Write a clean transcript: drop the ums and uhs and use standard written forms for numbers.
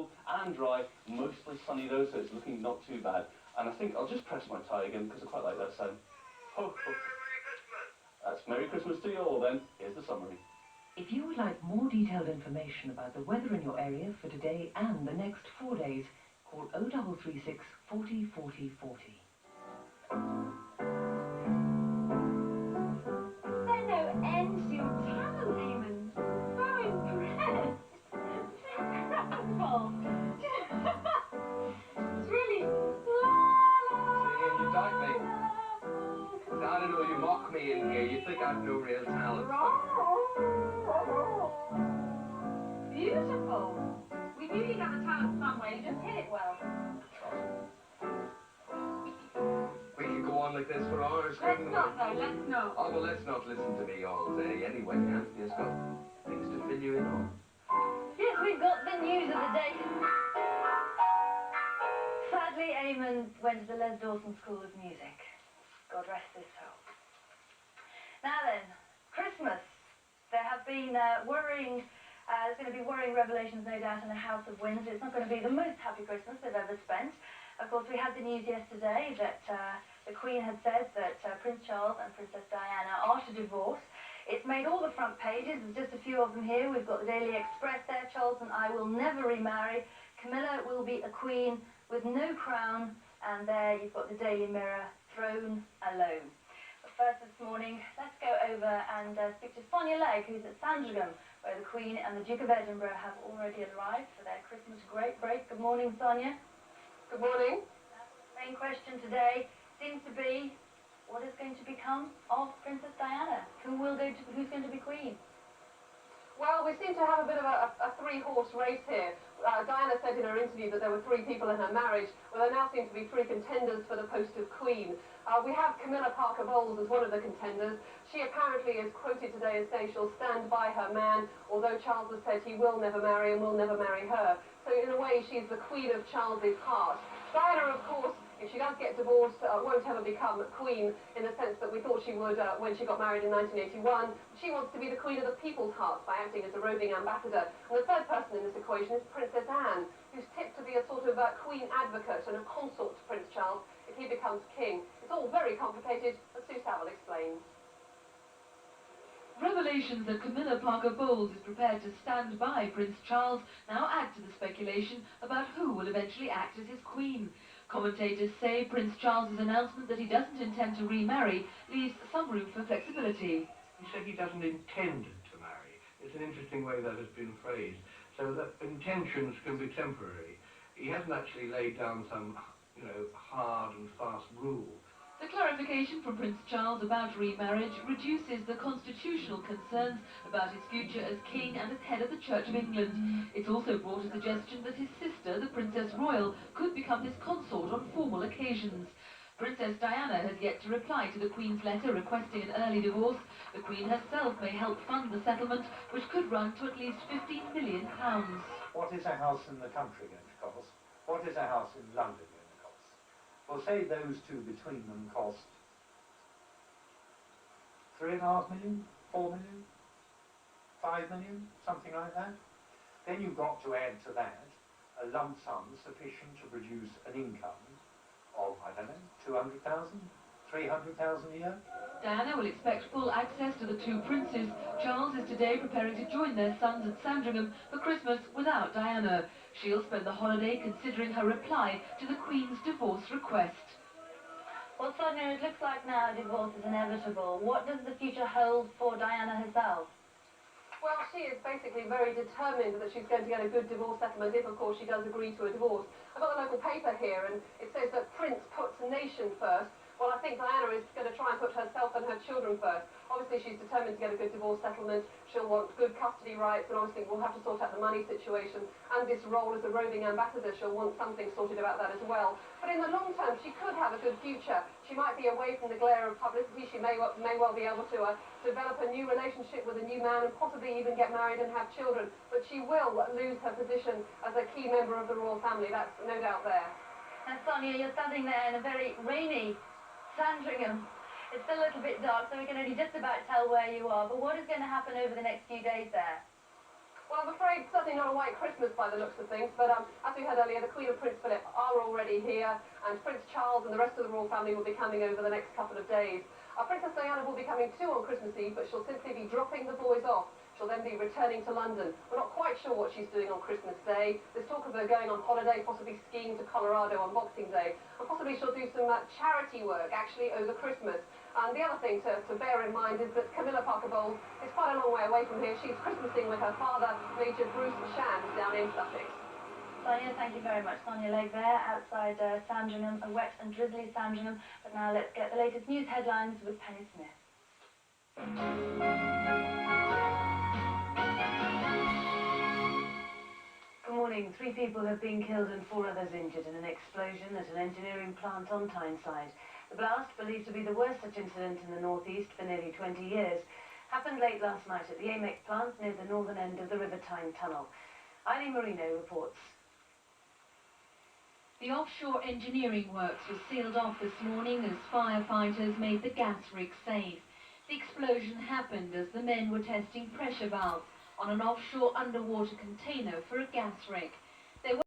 cold and dry, mostly sunny though, so it's looking not too bad. And I think I'll just press my tie again because I quite like that sound. Ho, ho. That's Merry Christmas to you all then. Here's the summary. If you would like more detailed information about the weather in your area for today and the next 4 days, call 0336 40 40 40. There's no end to your talent, Eamon. So impressed. Incredible. It's really You like me. I don't know, you mock me in here. You think I've no real talent. beautiful. We knew you got the talent somewhere. You just hit it well. We could go on like this for hours, Let's couldn't we? not, though. Let's not. Oh, well, let's not listen to me all day. Anyway, Anthony's got things to fill you in on. Yes, we've got the news of the day. Sadly, Eamon went to the Les Dawson School of Music. God rest his soul. Now then, Christmas. There have been there's going to be worrying revelations, no doubt, in the House of Windsor. It's not going to be the most happy Christmas they've ever spent. Of course, we had the news yesterday that the Queen had said that Prince Charles and Princess Diana are to divorce. It's made all the front pages. There's just a few of them here. We've got the Daily Express there. Charles and I will never remarry. Camilla will be a queen with no crown. And there you've got the Daily Mirror, throne alone. But first this morning, let's go over and speak to Sonia Legg, who's at Sandringham, where the Queen and the Duke of Edinburgh have already arrived for their Christmas great break. Good morning, Sonia. Good morning. The main question today seems to be, what is going to become of Princess Diana? Who's going to be Queen? Well, we seem to have a bit of a three-horse race here. Diana said in her interview that there were 3 people in her marriage. Well, there now seem to be 3 contenders for the post of Queen. We have Camilla Parker Bowles as one of the contenders. She apparently is quoted today as saying she'll stand by her man, although Charles has said he will never marry and will never marry her. So in a way, she's the queen of Charles's heart. Diana, of course, if she does get divorced, won't ever become queen in the sense that we thought she would when she got married in 1981. She wants to be the queen of the people's hearts by acting as a roving ambassador. And the third person in this equation is Princess Anne, who's tipped to be a sort of queen advocate and a consort to Prince Charles if he becomes king. It's all very complicated, as Sue Saville explains. Revelations that Camilla Parker Bowles is prepared to stand by Prince Charles now add to the speculation about who will eventually act as his queen. Commentators say Prince Charles's announcement that he doesn't intend to remarry leaves some room for flexibility. He said he doesn't intend to marry. It's an interesting way that has been phrased, so that intentions can be temporary. He hasn't actually laid down some, hard and fast rule. The clarification from Prince Charles about remarriage reduces the constitutional concerns about his future as king and as head of the Church of England. It's also brought a suggestion that his sister, the Princess Royal, could become his consort on formal occasions. Princess Diana has yet to reply to the Queen's letter requesting an early divorce. The Queen herself may help fund the settlement, which could run to at least £15 million. What is a house in the country going to cost? What is a house in London going to cost? Well, say those two between them cost 3.5 million, 4 million, 5 million, something like that. Then you've got to add to that a lump sum sufficient to produce an income of, 200,000, 300,000 a year. Diana will expect full access to the 2 princes. Charles is today preparing to join their sons at Sandringham for Christmas without Diana. She'll spend the holiday considering her reply to the Queen's divorce request. Well, Sonia, it looks like now divorce is inevitable. What does the future hold for Diana herself? Well, she is basically very determined that she's going to get a good divorce settlement if, of course, she does agree to a divorce. I've got the local paper here, and it says that Prince puts nation first. Well, I think Diana is going to try and put herself and her children first. Obviously, she's determined to get a good divorce settlement. She'll want good custody rights, and obviously we'll have to sort out the money situation. And this role as a roving ambassador, she'll want something sorted about that as well. But in the long term, she could have a good future. She might be away from the glare of publicity. She may well be able to develop a new relationship with a new man and possibly even get married and have children. But she will lose her position as a key member of the royal family. That's no doubt there. Now, Sonia, you're standing there in a very rainy Sandringham. It's still a little bit dark, so we can only just about tell where you are. But what is going to happen over the next few days there? Well, I'm afraid certainly not a white Christmas by the looks of things, but as we heard earlier, the Queen and Prince Philip are already here, and Prince Charles and the rest of the royal family will be coming over the next couple of days. Princess Diana will be coming too on Christmas Eve, but she'll simply be dropping the boys off. She'll then be returning to London. We're not quite sure what she's doing on Christmas Day. There's talk of her going on holiday, possibly skiing to Colorado on Boxing Day, and possibly she'll do some charity work, actually, over Christmas. And the other thing to bear in mind is that Camilla Parker Bowles is quite a long way away from here. She's Christmasing with her father, Major Bruce Shand, down in Sussex. Sonia, thank you very much. Sonia Legg there, outside Sandringham, a wet and drizzly Sandringham. But now let's get the latest news headlines with Penny Smith. Good morning. 3 people have been killed and 4 others injured in an explosion at an engineering plant on Tyneside. The blast, believed to be the worst such incident in the northeast for nearly 20 years, happened late last night at the AMEC plant near the northern end of the River Tyne Tunnel. Eileen Marino reports. The offshore engineering works were sealed off this morning as firefighters made the gas rig safe. The explosion happened as the men were testing pressure valves on an offshore underwater container for a gas rig.